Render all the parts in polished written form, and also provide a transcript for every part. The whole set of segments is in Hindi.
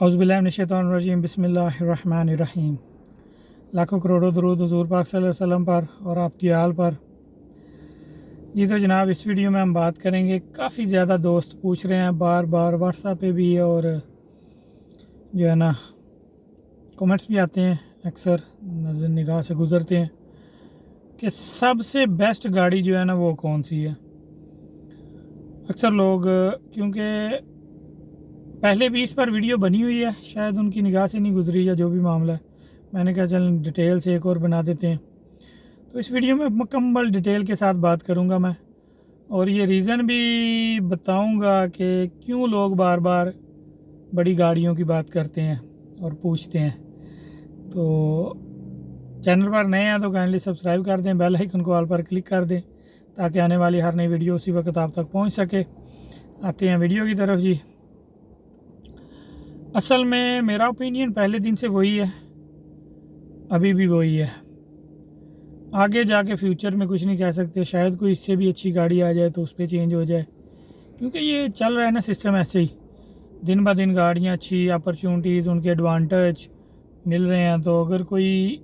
औज़ुबिल्लाहिमिनश्शैतानिर्रजीम बिस्मिल्लाहिर्रहमानिर्रहीम। लाखों करोड़ों दरूद हुज़ूर पाक सल्लल्लाहु अलैहि वसल्लम पर और आपकी आल पर। ये तो जनाब इस वीडियो में हम बात करेंगे, काफ़ी ज़्यादा दोस्त पूछ रहे हैं बार बार व्हाट्सएप पे भी, और जो है ना कमेंट्स भी आते हैं, अक्सर नज़र निगाह से गुज़रते हैं कि सबसे बेस्ट गाड़ी जो है ना वो कौन सी है। अक्सर लोग, क्योंकि पहले भी इस पर वीडियो बनी हुई है, शायद उनकी निगाह से नहीं गुजरी या जो भी मामला है, मैंने कहा चल डिटेल से एक और बना देते हैं। तो इस वीडियो में मुकम्मल डिटेल के साथ बात करूंगा मैं, और ये रीज़न भी बताऊंगा कि क्यों लोग बार बार बड़ी गाड़ियों की बात करते हैं और पूछते हैं। तो चैनल पर नए हैं तो काइंडली सब्सक्राइब कर दें, बेल आइकन को ऑल पर क्लिक कर दें ताकि आने वाली हर नई वीडियो उसी वक्त आप तक पहुंच सके। आते हैं वीडियो की तरफ जी। असल में मेरा ओपिनियन पहले दिन से वही है, अभी भी वही है। आगे जाके फ्यूचर में कुछ नहीं कह सकते, शायद कोई इससे भी अच्छी गाड़ी आ जाए तो उस पर चेंज हो जाए, क्योंकि ये चल रहा है ना सिस्टम ऐसे ही। दिन ब दिन गाड़ियाँ अच्छी, अपॉर्चुनिटीज़, उनके एडवांटेज मिल रहे हैं, तो अगर कोई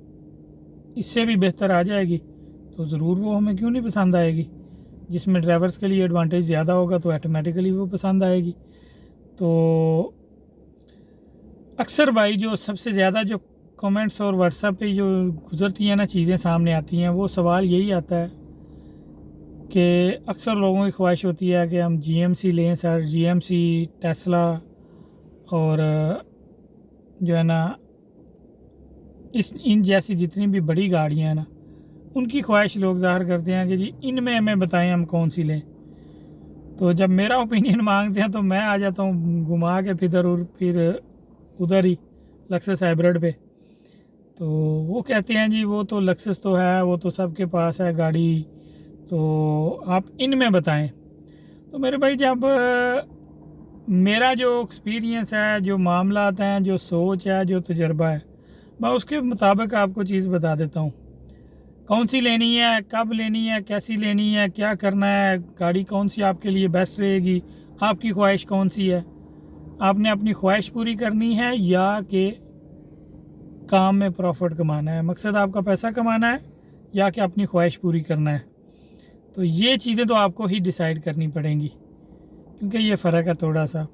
इससे भी बेहतर आ जाएगी तो ज़रूर वो हमें क्यों नहीं पसंद आएगी। जिसमें ड्राइवर्स के लिए एडवांटेज ज़्यादा होगा तो ऑटोमेटिकली वो पसंद आएगी। तो अक्सर भाई जो सबसे ज़्यादा जो कमेंट्स और व्हाट्सएप पे जो गुजरती हैं ना चीज़ें सामने आती हैं, वो सवाल यही आता है कि अक्सर लोगों की ख्वाहिश होती है कि हम जीएमसी लें सर, जीएमसी, टेस्ला, और जो है ना इन जैसी जितनी भी बड़ी गाड़ियाँ हैं ना, उनकी ख्वाहिश लोग ज़ाहिर करते हैं कि जी इनमें हमें बताएं हम कौन सी लें। तो जब मेरा ओपिनियन मांगते हैं तो मैं आ जाता हूँ घुमा के फिर उधर ही लक्सस हाइब्रिड पे। तो वो कहते हैं जी वो तो लक्सस तो है, वो तो सबके पास है गाड़ी, तो आप इनमें बताएं। तो मेरे भाई जब मेरा जो एक्सपीरियंस है, जो मामला हैं, जो सोच है, जो तजर्बा है, मैं उसके मुताबिक आपको चीज़ बता देता हूँ कौन सी लेनी है, कब लेनी है, कैसी लेनी है, क्या करना है, गाड़ी कौन सी आपके लिए बेस्ट रहेगी, आपकी ख्वाहिश कौन सी है। आपने अपनी ख्वाहिश पूरी करनी है या कि काम में प्रॉफिट कमाना है, मकसद आपका पैसा कमाना है या कि अपनी ख्वाहिश पूरी करना है। तो ये चीज़ें तो आपको ही डिसाइड करनी पड़ेंगी, क्योंकि ये फ़र्क है थोड़ा सा।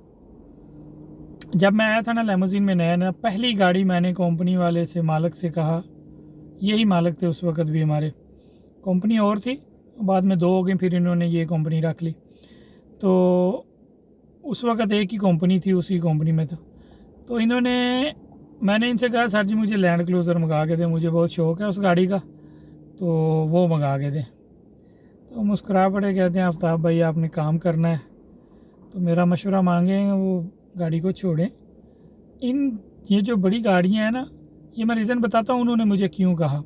जब मैं आया था ना लेमोजीन में नया, पहली गाड़ी मैंने कंपनी वाले से, मालिक से कहा, यही मालिक थे उस वक़्त भी हमारे, कंपनी और थी, बाद में 2 हो गई, फिर इन्होंने ये कंपनी रख ली। तो उस वक़्त एक ही कंपनी थी, उसी कंपनी में था। तो मैंने इनसे कहा सर जी मुझे लैंड क्रूज़र मंगा के दें, मुझे बहुत शौक़ है उस गाड़ी का, तो वो मंगा के दें। तो मुस्कुरा पड़े, कहते हैं आफ्ताब भाई आपने काम करना है तो मेरा मशवरा मांगें, वो गाड़ी को छोड़ें। ये जो बड़ी गाड़ियाँ हैं ना, ये मैं रीज़न बताता हूँ उन्होंने मुझे क्यों कहा।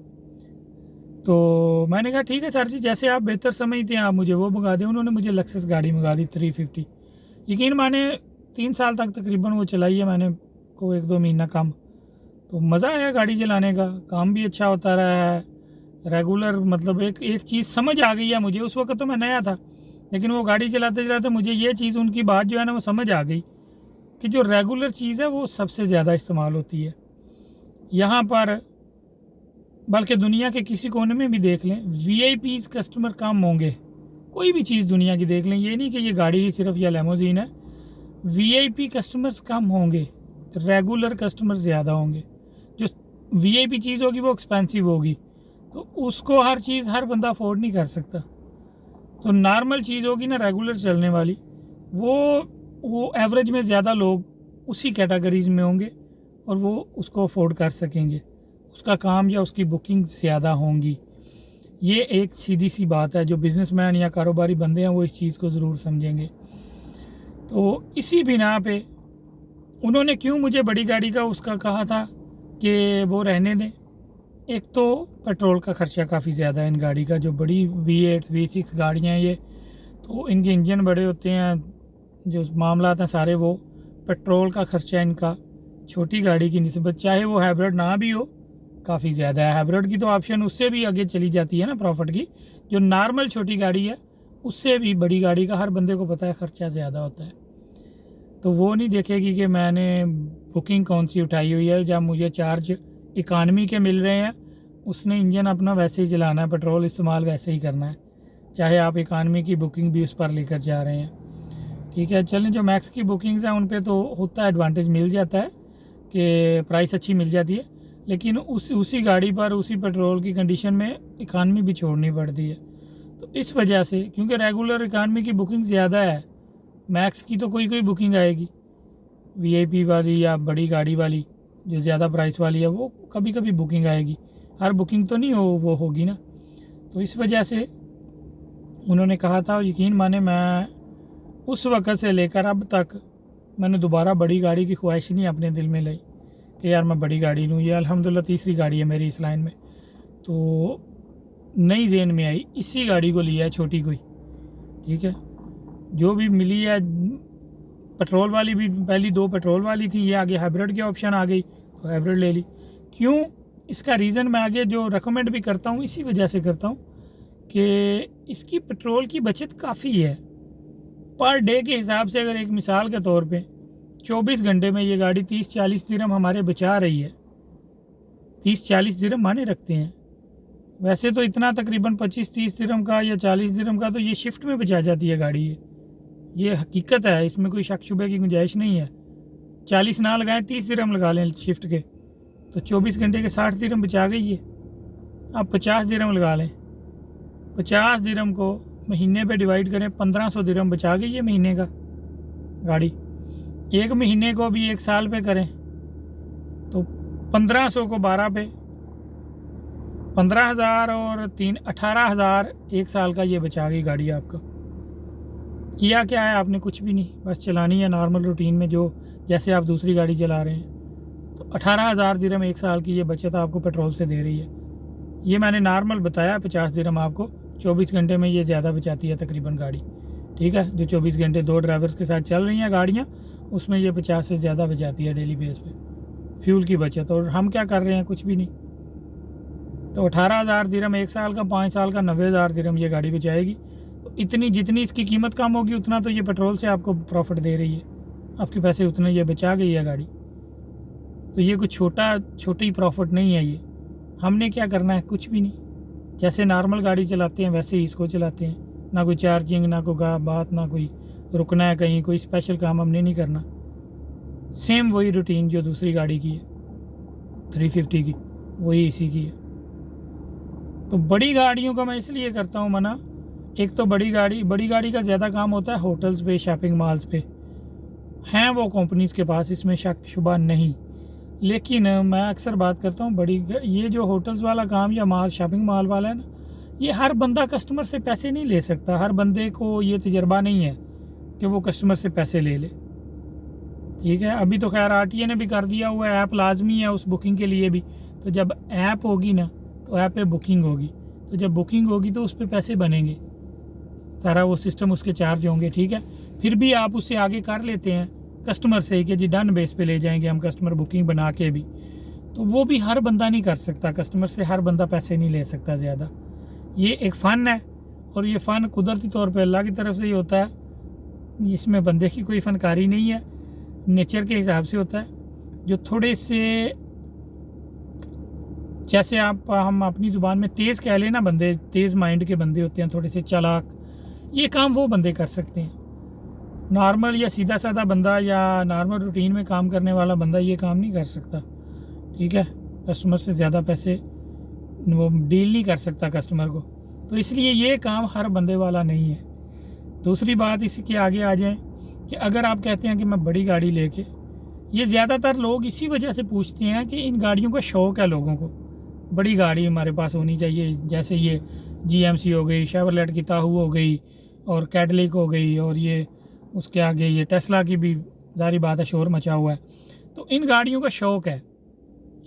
तो मैंने कहा ठीक है सर जी, जैसे आप बेहतर समझते हैं आप मुझे वो मंगा दें। उन्होंने मुझे लक्सस गाड़ी मंगा दी 350। यकीन माने 3 साल तक तकरीबन वो चलाई है मैंने, को 1-2 महीना कम। तो मज़ा आया गाड़ी चलाने का, काम भी अच्छा होता रहा है रेगुलर। मतलब एक चीज़ समझ आ गई है मुझे, उस वक्त तो मैं नया था, लेकिन वो गाड़ी चलाते चलाते मुझे ये चीज़, उनकी बात जो है ना वो समझ आ गई कि जो रेगुलर चीज़ है वो सबसे ज़्यादा इस्तेमाल होती है यहाँ पर, बल्कि दुनिया के किसी कोने में भी देख लें, वीआईपीज़ कस्टमर कम होंगे। कोई भी चीज़ दुनिया की देख लें, ये नहीं कि ये गाड़ी ही सिर्फ या लेमोजीन है, वीआईपी कस्टमर्स कम होंगे, रेगुलर कस्टमर ज़्यादा होंगे। जो वीआईपी चीज़ होगी वो एक्सपेंसिव होगी, तो उसको हर चीज़ हर बंदा अफोर्ड नहीं कर सकता। तो नॉर्मल चीज़ होगी ना रेगुलर चलने वाली, वो एवरेज में ज़्यादा लोग उसी कैटेगरीज में होंगे और वो उसको अफोर्ड कर सकेंगे, उसका काम या उसकी बुकिंग ज़्यादा होंगी। ये एक सीधी सी बात है, जो बिज़नेसमैन या कारोबारी बंदे हैं वो इस चीज़ को ज़रूर समझेंगे। तो इसी बिना पे उन्होंने क्यों मुझे बड़ी गाड़ी का उसका कहा था कि वो रहने दें। एक तो पेट्रोल का ख़र्चा काफ़ी ज़्यादा है इन गाड़ी का, जो बड़ी V8 V6 गाड़ियाँ हैं ये, तो इनके इंजन बड़े होते हैं, जो मामला हैं सारे वो पेट्रोल का ख़र्चा इनका छोटी गाड़ी की निस्बत, चाहे वो हाइब्रिड ना भी हो, काफ़ी ज़्यादा है। हाइब्रिड की तो ऑप्शन उससे भी आगे चली जाती है ना प्रॉफिट की, जो नॉर्मल छोटी गाड़ी है उससे भी बड़ी गाड़ी का हर बंदे को पता है ख़र्चा ज़्यादा होता है। तो वो नहीं देखेगी कि मैंने बुकिंग कौन सी उठाई हुई है। जब मुझे चार्ज इकानमी के मिल रहे हैं, उसने इंजन अपना वैसे ही चलाना है, पेट्रोल इस्तेमाल वैसे ही करना है, चाहे आप इकानमी की बुकिंग भी उस पर लेकर जा रहे हैं। ठीक है, चलें, जो मैक्स की बुकिंग्स हैं उन पे तो होता है, एडवांटेज मिल जाता है कि प्राइस अच्छी मिल जाती है, लेकिन उसी गाड़ी पर उसी पेट्रोल की कंडीशन में इकानमी भी छोड़नी पड़ती है। तो इस वजह से, क्योंकि रेगुलर इकानमी की बुकिंग ज़्यादा है, मैक्स की तो कोई बुकिंग आएगी, वीआईपी वाली या बड़ी गाड़ी वाली जो ज़्यादा प्राइस वाली है वो कभी कभी बुकिंग आएगी, हर बुकिंग तो नहीं वो होगी ना। तो इस वजह से उन्होंने कहा था, और यकीन माने मैं उस वक़्त से लेकर अब तक मैंने दोबारा बड़ी गाड़ी की ख्वाहिश नहीं अपने दिल में लाई कि यार मैं बड़ी गाड़ी लूँ। ये अल्हम्दुलिल्लाह तीसरी गाड़ी है मेरी इस लाइन में, तो नई जेन में आई, इसी गाड़ी को लिया है, छोटी कोई। ठीक है, जो भी मिली है, पेट्रोल वाली भी, पहली 2 पेट्रोल वाली थी, ये आगे हाइब्रिड की ऑप्शन आ गई तो हाइब्रिड ले ली। क्यों, इसका रीज़न मैं आगे जो रेकमेंड भी करता हूँ इसी वजह से करता हूँ कि इसकी पेट्रोल की बचत काफ़ी है। पर डे के हिसाब से अगर एक मिसाल के तौर पे 24 घंटे में ये गाड़ी 30-40 दिरहम हमारे बचा रही है, 30-40 दिरहम माने रखते हैं, वैसे तो इतना तकरीबन 25-30 दिरहम का या 40 दिरहम का तो ये शिफ्ट में बचा जाती है गाड़ी। ये हकीकत है, इसमें कोई शक शुबे की गुंजाइश नहीं है। 40 ना लगाएं, 30 दिरहम लगा लें शिफ्ट के, तो 24 घंटे के 60 दिरहम बचा गई है। आप 50 दिरहम लगा लें, 50 दिरहम को महीने पे डिवाइड करें, 1500 दिरहम बचा गई है महीने का गाड़ी। एक महीने को भी 1 साल पे करें तो 1500 को 12 पे 15,000 और 3 18,000 1 साल का ये बचा गई गाड़ी आपका। किया क्या है आपने, कुछ भी नहीं, बस चलानी है नॉर्मल रूटीन में, जो जैसे आप दूसरी गाड़ी चला रहे हैं। तो 18,000 दिरहम 1 साल की ये बचत आपको पेट्रोल से दे रही है। ये मैंने नॉर्मल बताया, 50 दिरहम आपको 24 घंटे में ये ज़्यादा बचाती है तकरीबन गाड़ी। ठीक है, जो 24 घंटे 2 ड्राइवर्स के साथ चल रही हैं गाड़ियाँ, उसमें ये 50 से ज़्यादा बचाती है डेली बेस पे फ्यूल की बचत। और हम क्या कर रहे हैं, कुछ भी नहीं। तो 18,000 दिरहम 1 साल का, 5 साल का 90,000 दिरहम ये गाड़ी बचाएगी। तो इतनी जितनी इसकी कीमत कम होगी उतना तो ये पेट्रोल से आपको प्रॉफिट दे रही है, आपके पैसे उतने ये बचा गई है गाड़ी। तो ये कुछ छोटी प्रॉफिट नहीं है ये। हमने क्या करना है, कुछ भी नहीं, जैसे नॉर्मल गाड़ी चलाते हैं वैसे ही इसको चलाते हैं, ना कोई चार्जिंग, ना कोई बात, ना कोई रुकना है कहीं, कोई स्पेशल काम हमने नहीं करना। सेम वही रूटीन जो दूसरी गाड़ी की है 350 की, वही इसी की है। तो बड़ी गाड़ियों का मैं इसलिए करता हूँ मना, एक तो बड़ी गाड़ी का ज़्यादा काम होता है होटल्स पे, शॉपिंग मॉल्स पे, हैं वो कंपनीज़ के पास, इसमें शक शुबा नहीं। लेकिन मैं अक्सर बात करता हूँ ये जो होटल्स वाला काम या मॉल, शॉपिंग मॉल वाला है ना, ये हर बंदा कस्टमर से पैसे नहीं ले सकता। हर बंदे को ये तजर्बा नहीं है कि वो कस्टमर से पैसे ले ले। ठीक है, अभी तो खैर आरटीए ने भी कर दिया हुआ है, ऐप लाजमी है उस बुकिंग के लिए भी। तो जब ऐप होगी ना, तो ऐप पे बुकिंग होगी, तो जब बुकिंग होगी तो उस पर पैसे बनेंगे, सारा वो सिस्टम उसके चार्ज होंगे। ठीक है, फिर भी आप उससे आगे कर लेते हैं कस्टमर से कि जी डन बेस पे ले जाएंगे हम कस्टमर, बुकिंग बना के भी। तो वो भी हर बंदा नहीं कर सकता, कस्टमर से हर बंदा पैसे नहीं ले सकता ज़्यादा। ये एक फ़न है, और ये फ़न कुदरती तौर पे अल्लाह की तरफ से ही होता है, इसमें बंदे की कोई फ़नकारी नहीं है, नेचर के हिसाब से होता है। जो थोड़े से, जैसे हम अपनी ज़ुबान में तेज़ कह लें ना, बंदे तेज़ माइंड के बंदे होते हैं, थोड़े से चालाक, ये काम वो बंदे कर सकते हैं। नॉर्मल या सीधा साधा बंदा या नॉर्मल रूटीन में काम करने वाला बंदा ये काम नहीं कर सकता। ठीक है, कस्टमर से ज़्यादा पैसे वो डील नहीं कर सकता कस्टमर को, तो इसलिए ये काम हर बंदे वाला नहीं है। दूसरी बात इसके आगे आ जाए कि अगर आप कहते हैं कि मैं बड़ी गाड़ी लेके, ये ज़्यादातर लोग इसी वजह से पूछते हैं कि इन गाड़ियों का शौक़ है लोगों को, बड़ी गाड़ी हमारे पास होनी चाहिए। जैसे ये जीएमसी हो गई, शेवरलेट की ताहू हो गई, और कैडलिक हो गई, और ये उसके आगे ये टेस्ला की भी जारी बात है शोर मचा हुआ है। तो इन गाड़ियों का शौक़ है,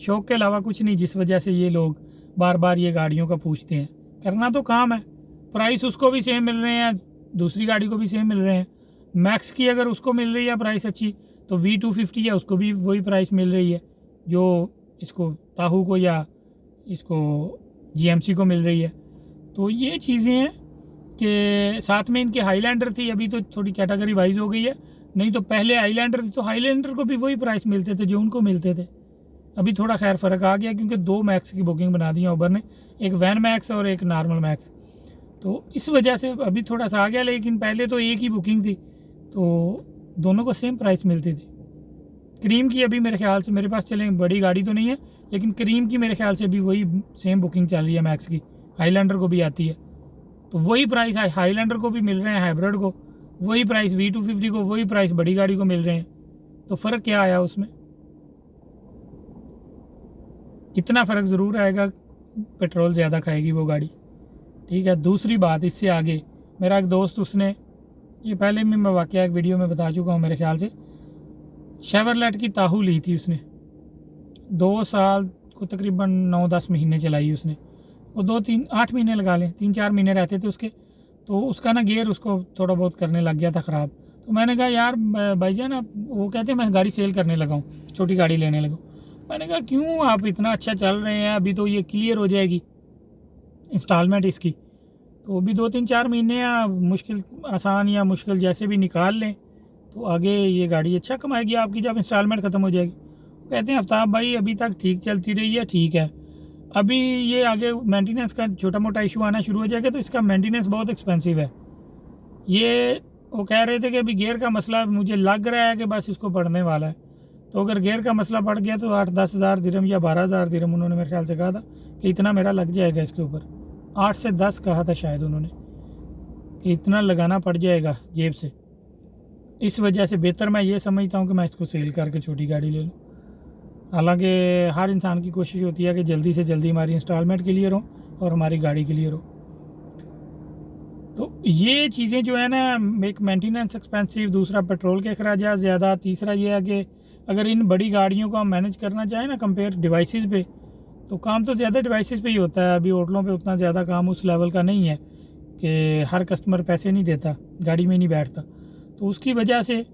शौक़ के अलावा कुछ नहीं, जिस वजह से ये लोग बार बार ये गाड़ियों का पूछते हैं। करना तो काम है, प्राइस उसको भी सेम मिल रहे हैं, दूसरी गाड़ी को भी सेम मिल रहे हैं। मैक्स की अगर उसको मिल रही है प्राइस अच्छी, तो V250 है उसको भी वही प्राइस मिल रही है जो इसको ताहू को या इसको GMC को मिल रही है। तो ये चीज़ें हैं कि साथ में इनके हाईलैंडर थी, अभी तो थोड़ी कैटेगरी वाइज हो गई है, नहीं तो पहले हाईलैंडर थी तो हाईलैंडर को भी वही प्राइस मिलते थे जो उनको मिलते थे। अभी थोड़ा खैर फ़र्क आ गया क्योंकि 2 मैक्स की बुकिंग बना दी है उबर ने, एक वैन मैक्स और एक नॉर्मल मैक्स। तो इस वजह से अभी थोड़ा सा आ गया, लेकिन पहले तो एक ही बुकिंग थी तो दोनों को सेम प्राइस मिलती थी। क्रीम की अभी मेरे ख्याल से मेरे पास चले बड़ी गाड़ी तो नहीं है, लेकिन क्रीम की मेरे ख्याल से भी वही सेम बुकिंग चल रही है मैक्स की, हाईलैंडर को भी आती है। तो वही प्राइस हाईलैंडर को भी मिल रहे हैं, हाइब्रिड को वही प्राइस, V250 को वही प्राइस बड़ी गाड़ी को मिल रहे हैं। तो फ़र्क क्या आया उसमें? इतना फ़र्क ज़रूर आएगा, पेट्रोल ज़्यादा खाएगी वो गाड़ी। ठीक है। दूसरी बात, इससे आगे मेरा एक दोस्त, उसने ये पहले भी मैं वाकया एक वीडियो में बता चुका हूँ मेरे ख्याल से, शेवरलेट की ताहू ली थी उसने, 2 साल को तकरीबन 9-10 महीने चलाई उसने। वो 2-3-8 महीने लगा लें, 3-4 महीने रहते थे उसके। तो उसका ना गियर उसको थोड़ा बहुत करने लग गया था ख़राब। तो मैंने कहा यार भाईजान, आप, वो कहते हैं मैं गाड़ी सेल करने लगा हूँ, छोटी गाड़ी लेने लगा। मैंने कहा क्यों, आप इतना अच्छा चल रहे हैं, अभी तो ये क्लियर हो जाएगी इंस्टॉलमेंट इसकी, तो अभी 2-3-4 महीने या मुश्किल, आसान या मुश्किल जैसे भी निकाल लें तो आगे ये गाड़ी अच्छा कमाएगी आपकी जब इंस्टॉलमेंट ख़त्म हो जाएगी। कहते हैं आफ्ताब भाई अभी तक ठीक चलती रही है, ठीक है, अभी ये आगे मेंटेनेंस का छोटा मोटा इशू आना शुरू हो जाएगा तो इसका मेंटेनेंस बहुत एक्सपेंसिव है। ये वो कह रहे थे कि अभी गियर का मसला मुझे लग रहा है कि बस इसको पड़ने वाला है। तो अगर गियर का मसला पड़ गया तो 8-10 हज़ार दिरहम या 12 हज़ार दिरहम उन्होंने मेरे ख्याल से कहा था कि इतना मेरा लग जाएगा इसके ऊपर। 8 से 10 कहा था शायद उन्होंने कि इतना लगाना पड़ जाएगा जेब से। इस वजह से बेहतर मैं ये समझता हूँ कि मैं इसको सेल करके छोटी गाड़ी ले लूँ। हालांकि हर इंसान की कोशिश होती है कि जल्दी से जल्दी हमारी इंस्टॉलमेंट क्लियर हो और हमारी गाड़ी क्लियर हो। तो ये चीज़ें जो है ना, एक मेंटेनेंस एक्सपेंसिव, दूसरा पेट्रोल के अखराजात ज़्यादा, तीसरा ये है कि अगर इन बड़ी गाड़ियों को हम मैनेज करना चाहें ना कंपेयर डिवाइसेस पे, तो काम तो ज़्यादा डिवाइसेस पे ही होता है। अभी होटलों पे उतना ज़्यादा काम उस लेवल का नहीं है कि हर कस्टमर पैसे नहीं देता, गाड़ी में नहीं बैठता, तो उसकी वजह से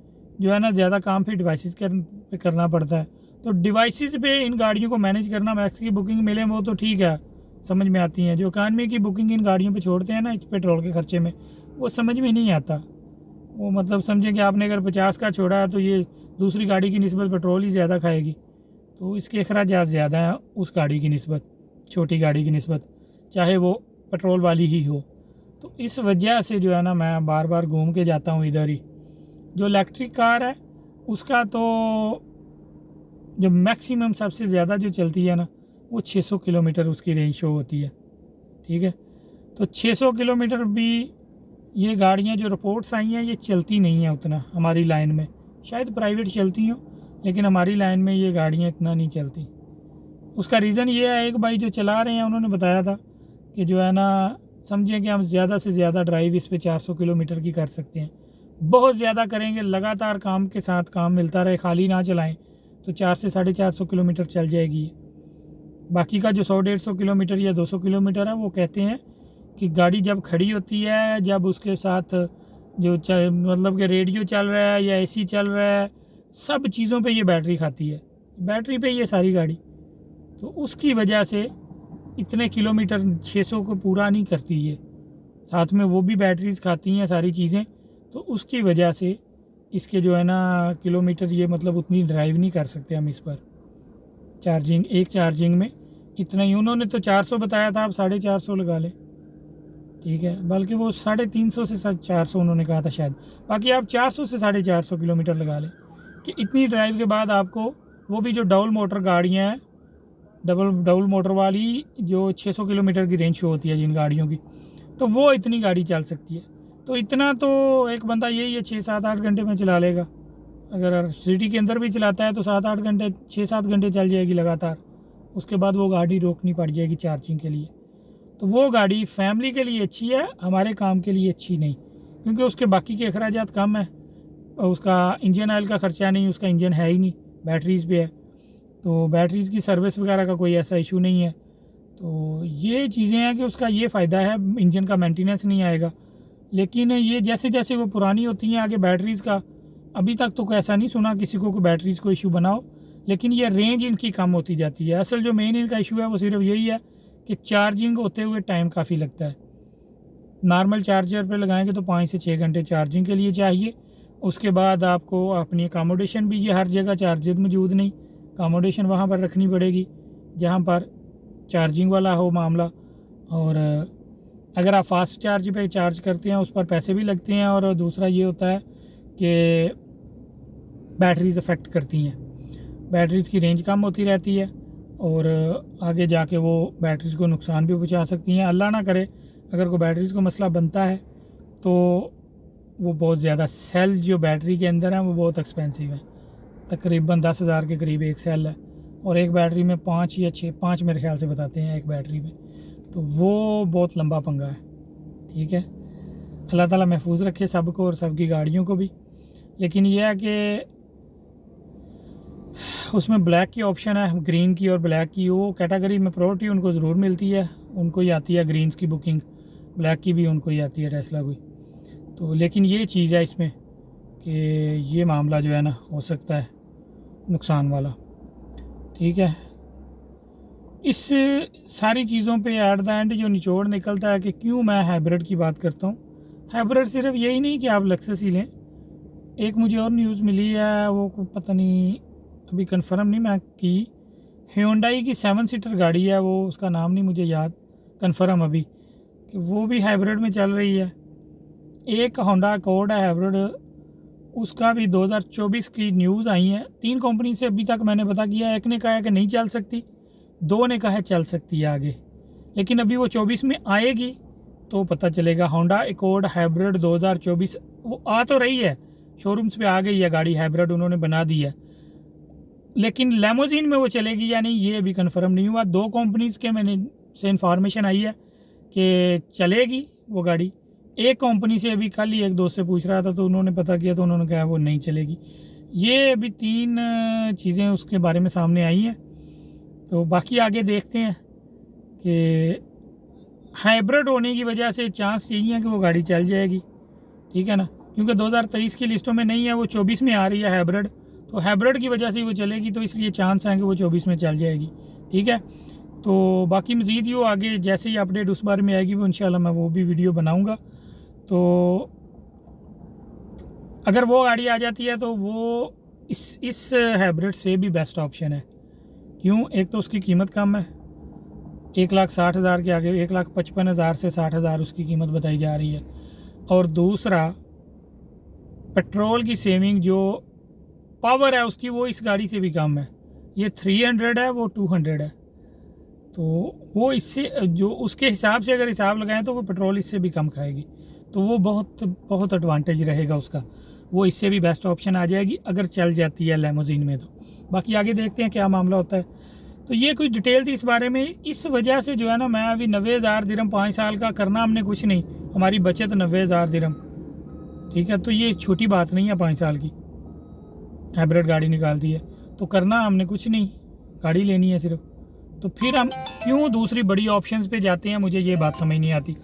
जो है ना ज़्यादा काम फिर डिवाइसेस पे करना पड़ता है। तो डिवाइसेस पे इन गाड़ियों को मैनेज करना, मैक्स की बुकिंग मिले वो तो ठीक है, समझ में आती हैं। जो इकानमी की बुकिंग इन गाड़ियों पे छोड़ते हैं ना इस पेट्रोल के खर्चे में, वो समझ में नहीं आता। वो मतलब समझें कि आपने अगर 50 का छोड़ा है तो ये दूसरी गाड़ी की निस्बत पेट्रोल ही ज़्यादा खाएगी, तो इसके अखराजात ज़्यादा हैं उस गाड़ी की निस्बत, छोटी गाड़ी की निस्बत, चाहे वो पेट्रोल वाली ही हो। तो इस वजह से जो है ना मैं बार बार घूम के जाता हूँ इधर ही। जो इलेक्ट्रिक कार है उसका तो जो मैक्सिमम सबसे ज़्यादा जो चलती है ना वो 600 किलोमीटर उसकी रेंज शो होती है। ठीक है। तो 600 किलोमीटर भी ये गाड़ियाँ जो रिपोर्ट्स आई हैं ये चलती नहीं है उतना हमारी लाइन में, शायद प्राइवेट चलती हों लेकिन हमारी लाइन में ये गाड़ियाँ इतना नहीं चलती। उसका रीज़न ये है, एक भाई जो चला रहे हैं उन्होंने बताया था कि जो है ना, समझें कि हम ज़्यादा से ज़्यादा ड्राइव इस पे 400 किलोमीटर की कर सकते हैं। बहुत ज़्यादा करेंगे, लगातार काम के साथ काम मिलता रहे, खाली ना चलाएं, तो 4 से 450 किलोमीटर चल जाएगी। बाकी का जो 100-150 किलोमीटर या 200 किलोमीटर है वो कहते हैं कि गाड़ी जब खड़ी होती है, जब उसके साथ जो मतलब कि रेडियो चल रहा है या एसी चल रहा है, सब चीज़ों पे ये बैटरी खाती है, बैटरी पे ये सारी गाड़ी, तो उसकी वजह से इतने किलोमीटर 600 को पूरा नहीं करती ये, साथ में वो भी बैटरीज खाती हैं सारी चीज़ें, तो उसकी वजह से इसके जो है ना किलोमीटर ये मतलब उतनी ड्राइव नहीं कर सकते हम इस पर। चार्जिंग, एक चार्जिंग में इतना ही, उन्होंने तो 400 बताया था, आप 450 लगा लें। ठीक है, बल्कि वो 350 से 400 उन्होंने कहा था शायद, बाकी आप 400 से 450 किलोमीटर लगा लें कि इतनी ड्राइव के बाद आपको, वो भी जो डबल मोटर गाड़ियाँ हैं, डबल मोटर वाली जो 600 किलोमीटर की रेंज शो होती है जिन गाड़ियों की, तो वो इतनी गाड़ी चल सकती है। तो इतना तो एक बंदा यही है 6-7-8 घंटे में चला लेगा। अगर सिटी के अंदर भी चलाता है तो 7-8 घंटे, 6-7 घंटे चल जाएगी लगातार, उसके बाद वो गाड़ी रोकनी पड़ जाएगी चार्जिंग के लिए। तो वो गाड़ी फैमिली के लिए अच्छी है, हमारे काम के लिए अच्छी नहीं, क्योंकि उसके बाकी के अखराजात कम है, उसका इंजन ऑयल का ख़र्चा नहीं, उसका इंजन है ही नहीं, बैटरीज़ पे है, तो बैटरीज़ की सर्विस वगैरह का कोई ऐसा इशू नहीं है। तो ये चीज़ें हैं कि उसका ये फ़ायदा है, इंजन का मेंटेनेंस नहीं आएगा। लेकिन ये जैसे जैसे वो पुरानी होती हैं आगे बैटरीज़ का, अभी तक तो ऐसा नहीं सुना किसी को कि बैटरीज़ को इशू बनाओ, लेकिन ये रेंज इनकी कम होती जाती है। असल जो मेन इनका इशू है वो सिर्फ यही है कि चार्जिंग होते हुए टाइम काफ़ी लगता है। नॉर्मल चार्जर पे लगाएंगे तो 5 से 6 घंटे चार्जिंग के लिए चाहिए, उसके बाद आपको अपनी अकामोडेशन भी, ये हर जगह चार्जेस मौजूद नहीं, अकामोडेशन वहाँ पर रखनी पड़ेगी जहाँ पर चार्जिंग वाला हो मामला। और अगर आप फास्ट चार्ज पे चार्ज करते हैं उस पर पैसे भी लगते हैं। और दूसरा ये होता है कि बैटरीज अफेक्ट करती हैं, बैटरीज की रेंज कम होती रहती है और आगे जाके वो बैटरीज को नुकसान भी पहुंचा सकती हैं। अल्लाह ना करे अगर कोई बैटरीज को मसला बनता है तो वो बहुत ज़्यादा, सेल जो बैटरी के अंदर है वो बहुत एक्सपेंसिव है, तकरीबन 10,000 के करीब एक सेल है और एक बैटरी में 5 या 6, 5 मेरे ख्याल से बताते हैं एक बैटरी में, तो वो बहुत लंबा पंगा है। ठीक है, अल्लाह ताला महफूज रखे सबको और सबकी गाड़ियों को भी। लेकिन यह है कि उसमें ब्लैक की ऑप्शन है, ग्रीन की और ब्लैक की, वो कैटेगरी में प्रायोरिटी उनको ज़रूर मिलती है, उनको ही आती है ग्रीन्स की बुकिंग, ब्लैक की भी उनको ही आती है टेस्ला की। तो लेकिन ये चीज़ है इसमें कि ये मामला जो है ना हो सकता है नुकसान वाला। ठीक है, इस सारी चीज़ों पे एट द एंड जो निचोड़ निकलता है कि क्यों मैं हाइब्रिड की बात करता हूँ। हाइब्रिड सिर्फ यही नहीं कि आप लेक्सस ही लें, एक मुझे और न्यूज़ मिली है, वो पता नहीं अभी कंफर्म नहीं मैं की, ह्यूंडई की 7 सीटर गाड़ी है, वो उसका नाम नहीं मुझे याद कंफर्म अभी, कि वो भी हाइब्रिड में चल रही है। एक होंडा अकॉर्ड है हाइब्रिड, उसका भी 2024 की न्यूज़ आई है। 3 कंपनी से अभी तक मैंने पता किया, एक ने कहा है कि नहीं चल सकती, 2 ने कहा है चल सकती है आगे, लेकिन अभी वो 24 में आएगी तो पता चलेगा। होंडा अकॉर्ड हाइब्रिड 2024 वो आ तो रही है, शोरूम्स पे आ गई है गाड़ी, हाइब्रिड उन्होंने बना दी है, लेकिन लेमोजिन में वो चलेगी या नहीं ये अभी कंफर्म नहीं हुआ। 2 कंपनीज़ के मैंने से इन्फॉर्मेशन आई है कि चलेगी वो गाड़ी। एक कंपनी से अभी कल ही एक दोस्त से पूछ रहा था तो उन्होंने पता किया तो उन्होंने कहा वो नहीं चलेगी। ये अभी 3 चीज़ें उसके बारे में सामने आई हैं, तो बाकी आगे देखते हैं कि हाइब्रिड होने की वजह से चांस यही है कि वो गाड़ी चल जाएगी। ठीक है ना, क्योंकि 2023 की लिस्टों में नहीं है, वो 24 में आ रही है हाइब्रिड, तो हाइब्रिड की वजह से वो चलेगी, तो इसलिए चांस है कि वो 24 में चल जाएगी। ठीक है, तो बाकी मज़ीद वो आगे जैसे ही अपडेट उस बारे में आएगी वो इंशाल्लाह मैं वो भी वीडियो बनाऊंगा। तो अगर वो गाड़ी आ जाती है तो वो इस हाइब्रिड से भी बेस्ट ऑप्शन है। क्यों? एक तो उसकी कीमत कम है, 1,60,000 के आगे 1,55,000 से 60,000 उसकी कीमत बताई जा रही है। और दूसरा पेट्रोल की सेविंग जो पावर है उसकी वो इस गाड़ी से भी कम है, ये 300 है वो 200 है, तो वो इससे जो उसके हिसाब से अगर हिसाब लगाएं तो वो पेट्रोल इससे भी कम खाएगी, तो वो बहुत एडवांटेज रहेगा उसका, वो इससे भी बेस्ट ऑप्शन आ जाएगी अगर चल जाती है लेमोजिन में। तो बाकी आगे देखते हैं क्या मामला होता है। तो ये कुछ डिटेल थी इस बारे में। इस वजह से जो है ना, मैं अभी 90,000 दिरहम 5 साल का करना हमने कुछ नहीं, हमारी बचत 90,000 दिरहम। ठीक है, तो ये छोटी बात नहीं है, 5 साल की हाइब्रिड गाड़ी निकालती है तो करना हमने कुछ नहीं, गाड़ी लेनी है सिर्फ। तो फिर हम क्यों दूसरी बड़ी ऑप्शंस पे जाते हैं, मुझे ये बात समझ नहीं आती।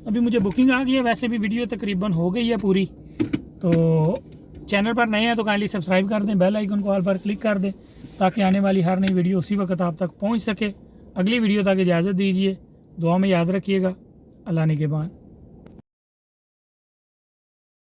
अभी मुझे बुकिंग आ गई है, वैसे भी वीडियो तकरीबन हो गई है पूरी। तो चैनल पर नए हैं तो काइंडली सब्सक्राइब कर दें, बेल आइकन को ऑल पर क्लिक कर दें ताकि आने वाली हर नई वीडियो उसी वक्त आप तक पहुंच सके। अगली वीडियो तक इजाज़त दीजिए, दुआ में याद रखिएगा। अल्लाह ने के बाद।